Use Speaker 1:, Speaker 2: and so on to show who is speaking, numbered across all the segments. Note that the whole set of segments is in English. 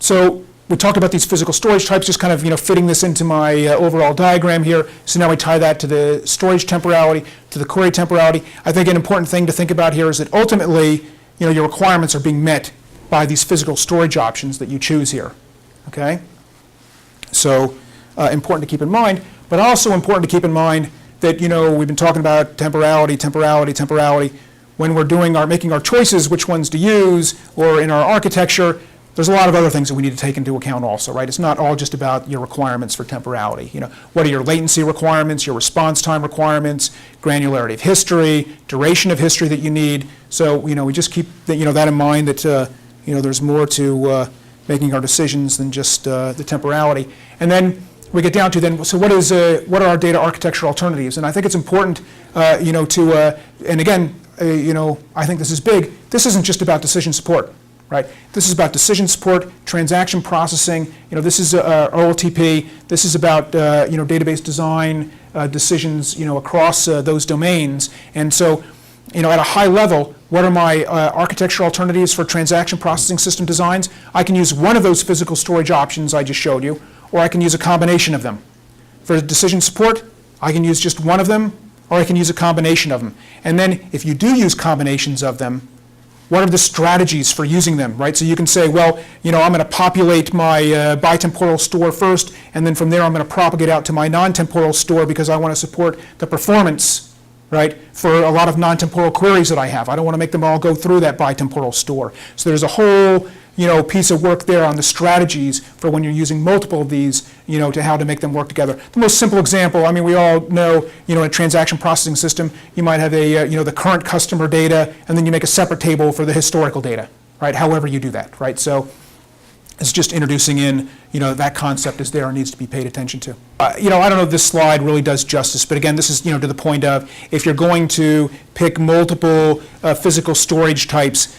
Speaker 1: So we talked about these physical storage types, just kind of fitting this into my overall diagram here. So now we tie that to the storage temporality, to the query temporality. I think an important thing to think about here is that ultimately, your requirements are being met by these physical storage options that you choose here. Okay? So important to keep in mind, but also important to keep in mind that we've been talking about temporality. When we're making our choices, which ones to use, or in our architecture, there's a lot of other things that we need to take into account also, right? It's not all just about your requirements for temporality. What are your latency requirements, your response time requirements, granularity of history, duration of history that you need. So, we just keep that in mind that there's more to making our decisions than just the temporality. And then we get down to so what are our data architecture alternatives? And I think it's important, and again, I think this is big. This isn't just about decision support. Right. This is about decision support, transaction processing. This is OLTP. This is about database design decisions across those domains. And so, at a high level, what are my architecture alternatives for transaction processing system designs? I can use one of those physical storage options I just showed you, or I can use a combination of them. For decision support, I can use just one of them, or I can use a combination of them. And then, if you do use combinations of them, what are the strategies for using them, right? So you can say, well, I'm going to populate my bitemporal store first, and then from there I'm going to propagate out to my non-temporal store because I want to support the performance, right, for a lot of non-temporal queries that I have. I don't want to make them all go through that bitemporal store. So there's a whole piece of work there on the strategies for when you're using multiple of these, to how to make them work together. The most simple example, we all know, in a transaction processing system, you might have the current customer data, and then you make a separate table for the historical data, right? However you do that, right? So it's just introducing in, that concept is there and needs to be paid attention to. I don't know if this slide really does justice, but again, this is, to the point of if you're going to pick multiple physical storage types,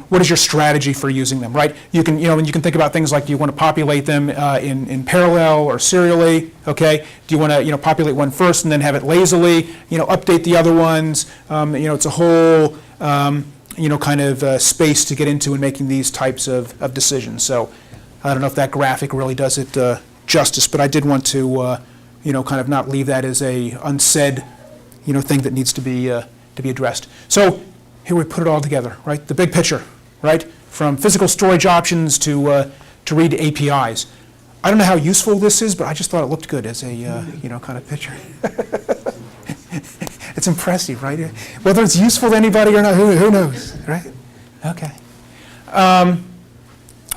Speaker 1: what is your strategy for using them, right? You can, and you can think about things like, do you want to populate them in parallel or serially, okay? Do you want to, populate one first and then have it lazily, update the other ones? It's a whole, kind of space to get into in making these types of decisions. So I don't know if that graphic really does it justice, but I did want to, kind of not leave that as a unsaid, thing that needs to be addressed. So here we put it all together, right? The big picture, right? From physical storage options to read APIs. I don't know how useful this is, but I just thought it looked good as a, kind of picture. It's impressive, right? Whether it's useful to anybody or not, who knows, right? Okay.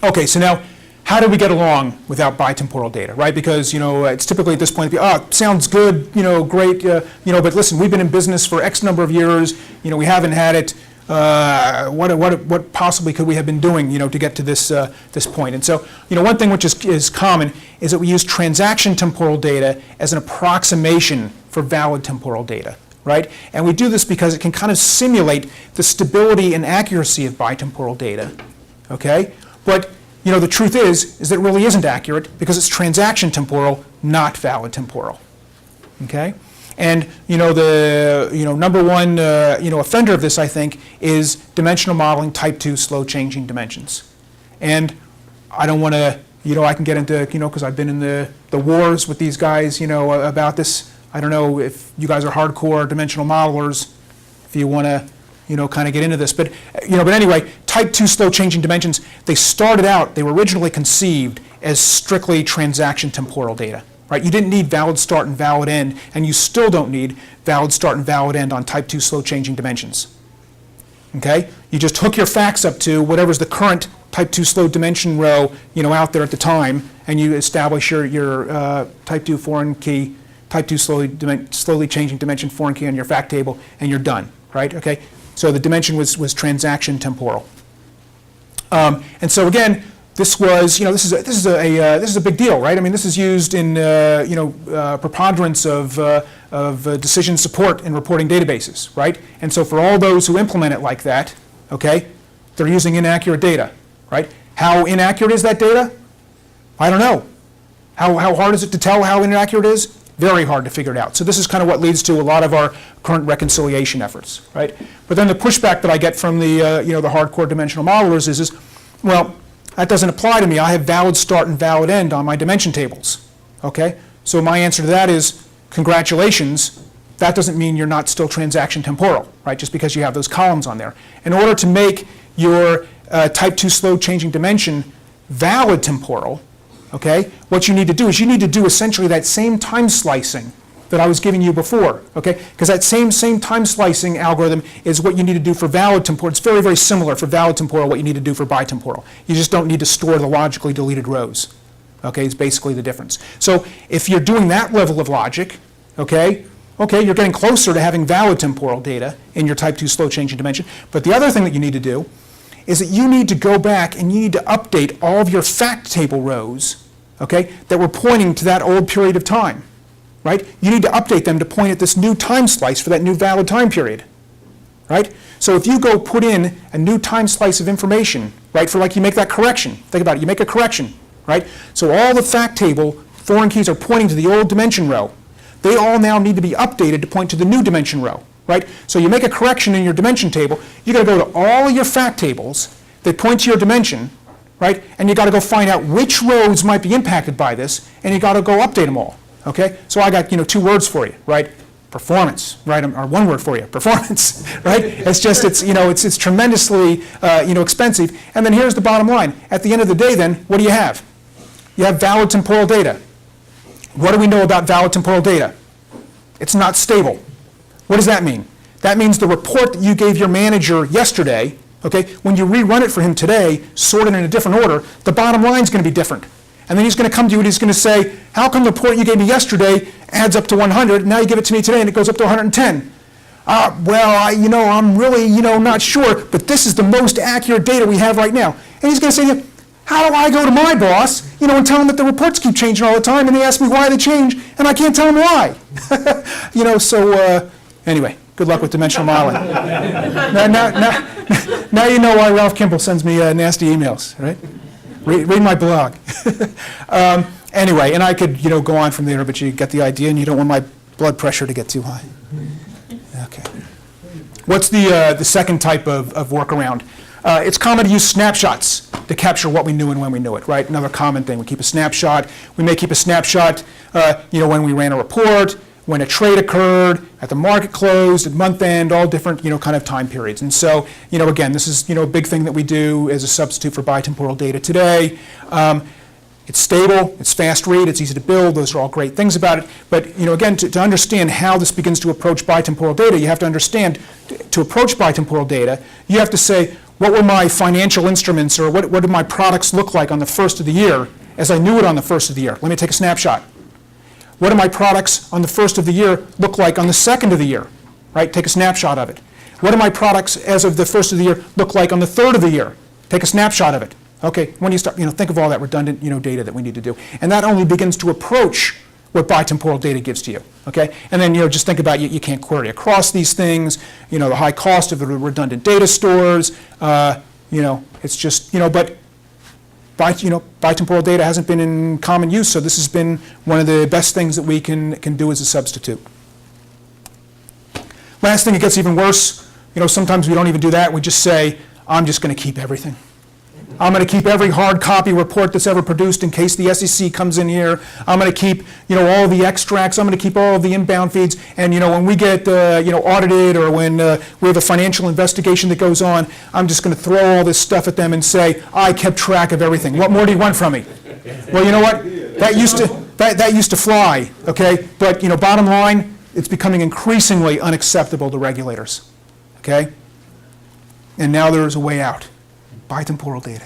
Speaker 1: Okay, so now, how do we get along without bitemporal data, right? Because, it's typically at this point, sounds good, great, but listen, we've been in business for X number of years, we haven't had it. What possibly could we have been doing, to get to this point? And so, one thing which is common is that we use transaction temporal data as an approximation for valid temporal data, right? And we do this because it can kind of simulate the stability and accuracy of bitemporal data, okay? But the truth is that it really isn't accurate because it's transaction temporal, not valid temporal, okay? And the number one offender of this, I think, is dimensional modeling type 2 slow changing dimensions. And I don't want to, I can get into, because I've been in the wars with these guys, about this. I don't know if you guys are hardcore dimensional modelers, if you want to, kind of get into this. But, but anyway, type 2 slow changing dimensions, they were originally conceived as strictly transaction temporal data. Right? You didn't need valid start and valid end, and you still don't need valid start and valid end on type 2 slow changing dimensions. Okay? You just hook your facts up to whatever's the current type 2 slow dimension row, out there at the time, and you establish your type 2 foreign key, type 2 slowly changing dimension foreign key on your fact table, and you're done. Right? Okay? So the dimension was transaction temporal. And so again, this was, this is a big deal, right? I mean, this is used in, preponderance of decision support in reporting databases, right? And so for all those who implement it like that, okay, they're using inaccurate data, right? How inaccurate is that data? I don't know. How hard is it to tell how inaccurate it is? Very hard to figure it out. So this is kind of what leads to a lot of our current reconciliation efforts, right? But then the pushback that I get from the, the hardcore dimensional modelers is, well, That doesn't apply to me. I have valid start and valid end on my dimension tables. Okay? So my answer to that is, congratulations. That doesn't mean you're not still transaction temporal, right? Just because you have those columns on there. In order to make your type 2 slow changing dimension valid temporal, okay, what you need to do is you need to do essentially that same time slicing that I was giving you before, okay? Because that same time slicing algorithm is what you need to do for valid temporal. It's very, very similar for valid temporal, what you need to do for bitemporal. You just don't need to store the logically deleted rows, okay? It's basically the difference. So if you're doing that level of logic, okay, you're getting closer to having valid temporal data in your type 2 slow changing dimension. But the other thing that you need to do is that you need to go back and you need to update all of your fact table rows, okay, that were pointing to that old period of time, right? You need to update them to point at this new time slice for that new valid time period, right? So if you go put in a new time slice of information, right, for like you make that correction, think about it, you make a correction, right? So all the fact table foreign keys are pointing to the old dimension row. They all now need to be updated to point to the new dimension row, right? So you make a correction in your dimension table, you gotta go to all of your fact tables that point to your dimension, right? And you gotta go find out which rows might be impacted by this, and you gotta go update them all, okay? So I got, 2 words for you, right? Performance, right? Or 1 word for you, performance, right? It's just, it's tremendously, expensive. And then here's the bottom line. At the end of the day then, what do you have? You have valid temporal data. What do we know about valid temporal data? It's not stable. What does that mean? That means the report that you gave your manager yesterday, okay, when you rerun it for him today, sorted in a different order, the bottom line is going to be different. And then he's going to come to you and he's going to say, how come the report you gave me yesterday adds up to 100, and now you give it to me today and it goes up to 110? I'm really, not sure, but this is the most accurate data we have right now. And he's going to say to you, how do I go to my boss, and tell him that the reports keep changing all the time, and they ask me why they change, and I can't tell them why? Anyway, good luck with dimensional modeling. Now you know why Ralph Kimball sends me nasty emails, right? Read my blog. Anyway, and I could, go on from there, but you get the idea, and you don't want my blood pressure to get too high. Okay. What's the second type of workaround? It's common to use snapshots to capture what we knew and when we knew it, right? Another common thing. We keep a snapshot. We may keep a snapshot, when we ran a report, when a trade occurred, at the market closed, at month end, all different, kind of time periods. And so, again, this is, a big thing that we do as a substitute for bitemporal data today. It's stable, it's fast read, it's easy to build. Those are all great things about it. But, again, to understand how this begins to approach bitemporal data, you have to understand, to approach bitemporal data, you have to say, what were my financial instruments, or what did my products look like on the first of the year as I knew it on the first of the year? Let me take a snapshot. What do my products on the first of the year look like on the second of the year? Right? Take a snapshot of it. What do my products as of the first of the year look like on the third of the year? Take a snapshot of it. Okay, when you start, think of all that redundant, data that we need to do. And that only begins to approach what bitemporal data gives to you, okay? And then, just think about you can't query across these things, the high cost of the redundant data stores, it's just, but bitemporal data hasn't been in common use, so this has been one of the best things that we can do as a substitute. Last thing, it gets even worse. Sometimes we don't even do that. We just say, I'm just going to keep everything. I'm going to keep every hard copy report that's ever produced in case the SEC comes in here. I'm going to keep, all the extracts. I'm going to keep all of the inbound feeds. And, when we get, audited, or when we have a financial investigation that goes on, I'm just going to throw all this stuff at them and say, I kept track of everything. What more do you want from me? Well, you know what? That used to fly, okay? But, bottom line, it's becoming increasingly unacceptable to regulators, okay? And now there is a way out. Bitemporal data.